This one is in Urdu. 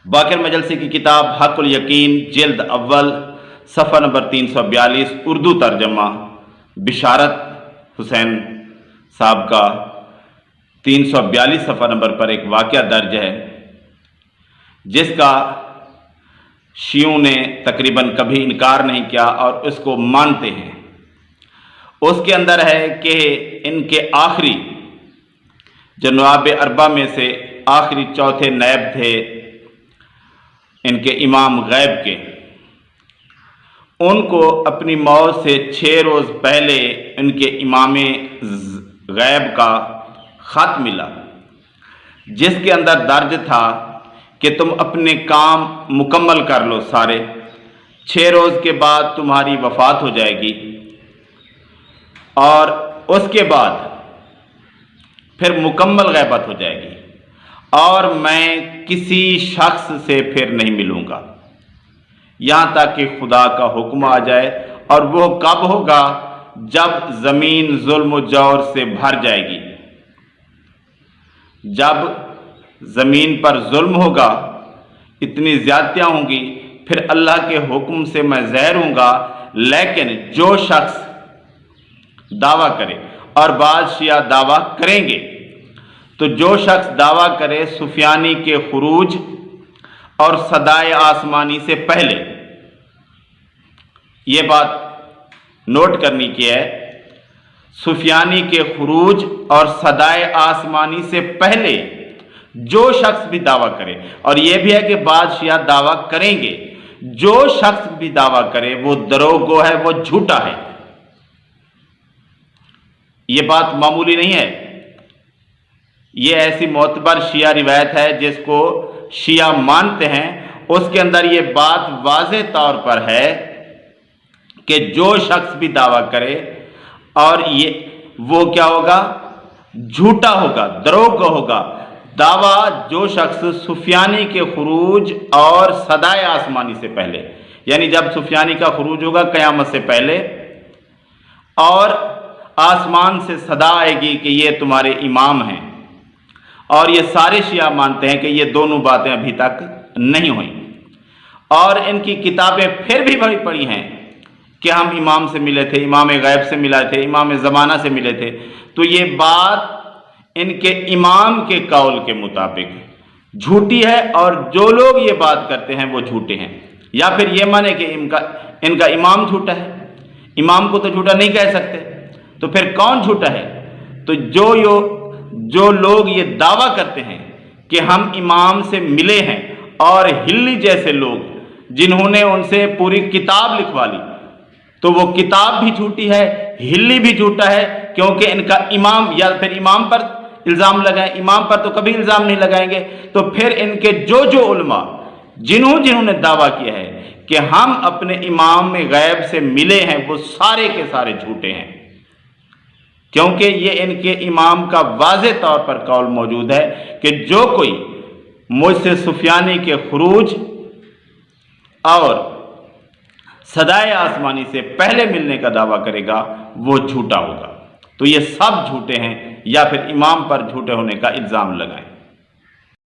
باقر مجلسی کی کتاب حق الیقین جلد اول صفحہ نمبر 342 اردو ترجمہ بشارت حسین صاحب کا 342 صفحہ نمبر پر ایک واقعہ درج ہے جس کا شیعوں نے تقریباً کبھی انکار نہیں کیا اور اس کو مانتے ہیں۔ اس کے اندر ہے کہ ان کے آخری جو نواب اربعہ میں سے آخری چوتھے نائب تھے ان کے امام غیب کے، ان کو اپنی موت سے 6 روز پہلے ان کے امام غیب کا خط ملا جس کے اندر درج تھا کہ تم اپنے کام مکمل کر لو سارے، 6 روز کے بعد تمہاری وفات ہو جائے گی اور اس کے بعد پھر مکمل غیبت ہو جائے گی اور میں کسی شخص سے پھر نہیں ملوں گا یہاں تک کہ خدا کا حکم آ جائے، اور وہ کب ہوگا؟ جب زمین ظلم و جور سے بھر جائے گی۔ جب زمین پر ظلم ہوگا، اتنی زیادتیاں ہوں گی، پھر اللہ کے حکم سے میں ظاہر ہوں گا۔ لیکن جو شخص دعویٰ کرے، اور بعض شیعہ دعویٰ کریں گے، تو جو شخص دعویٰ کرے سفیانی کے خروج اور صدائے آسمانی سے پہلے، یہ بات نوٹ کرنی کی ہے، سفیانی کے خروج اور صدائے آسمانی سے پہلے جو شخص بھی دعویٰ کرے، اور یہ بھی ہے کہ بعض شیعہ دعویٰ کریں گے، جو شخص بھی دعویٰ کرے وہ دروغ گو ہے، وہ جھوٹا ہے۔ یہ بات معمولی نہیں ہے، یہ ایسی معتبر شیعہ روایت ہے جس کو شیعہ مانتے ہیں۔ اس کے اندر یہ بات واضح طور پر ہے کہ جو شخص بھی دعویٰ کرے اور وہ کیا ہوگا؟ جھوٹا ہوگا، دروغ ہوگا۔ دعویٰ جو شخص سفیانی کے خروج اور صدائے آسمانی سے پہلے، یعنی جب سفیانی کا خروج ہوگا قیامت سے پہلے اور آسمان سے صدا آئے گی کہ یہ تمہارے امام ہیں، اور یہ سارے شیعہ مانتے ہیں کہ یہ دونوں باتیں ابھی تک نہیں ہوئیں، اور ان کی کتابیں پھر بھی بڑی پڑی ہیں کہ ہم امام سے ملے تھے، امام غیب سے ملے تھے، امام زمانہ سے ملے تھے۔ تو یہ بات ان کے امام کے قول کے مطابق جھوٹی ہے، اور جو لوگ یہ بات کرتے ہیں وہ جھوٹے ہیں۔ یا پھر یہ مانے کہ ان کا امام جھوٹا ہے، امام کو تو جھوٹا نہیں کہہ سکتے، تو پھر کون جھوٹا ہے؟ تو جو لوگ یہ دعویٰ کرتے ہیں کہ ہم امام سے ملے ہیں، اور ہلی جیسے لوگ جنہوں نے ان سے پوری کتاب لکھوا لی، تو وہ کتاب بھی جھوٹی ہے، ہلی بھی جھوٹا ہے، کیونکہ ان کا امام، یا پھر امام پر الزام لگائیں، امام پر تو کبھی الزام نہیں لگائیں گے۔ تو پھر ان کے جو علماء جنہوں نے دعویٰ کیا ہے کہ ہم اپنے امام غیب سے ملے ہیں، وہ سارے کے سارے جھوٹے ہیں، کیونکہ یہ ان کے امام کا واضح طور پر قول موجود ہے کہ جو کوئی مجھ سے سفیانی کے خروج اور صدائے آسمانی سے پہلے ملنے کا دعویٰ کرے گا وہ جھوٹا ہوگا۔ تو یہ سب جھوٹے ہیں، یا پھر امام پر جھوٹے ہونے کا الزام لگائیں۔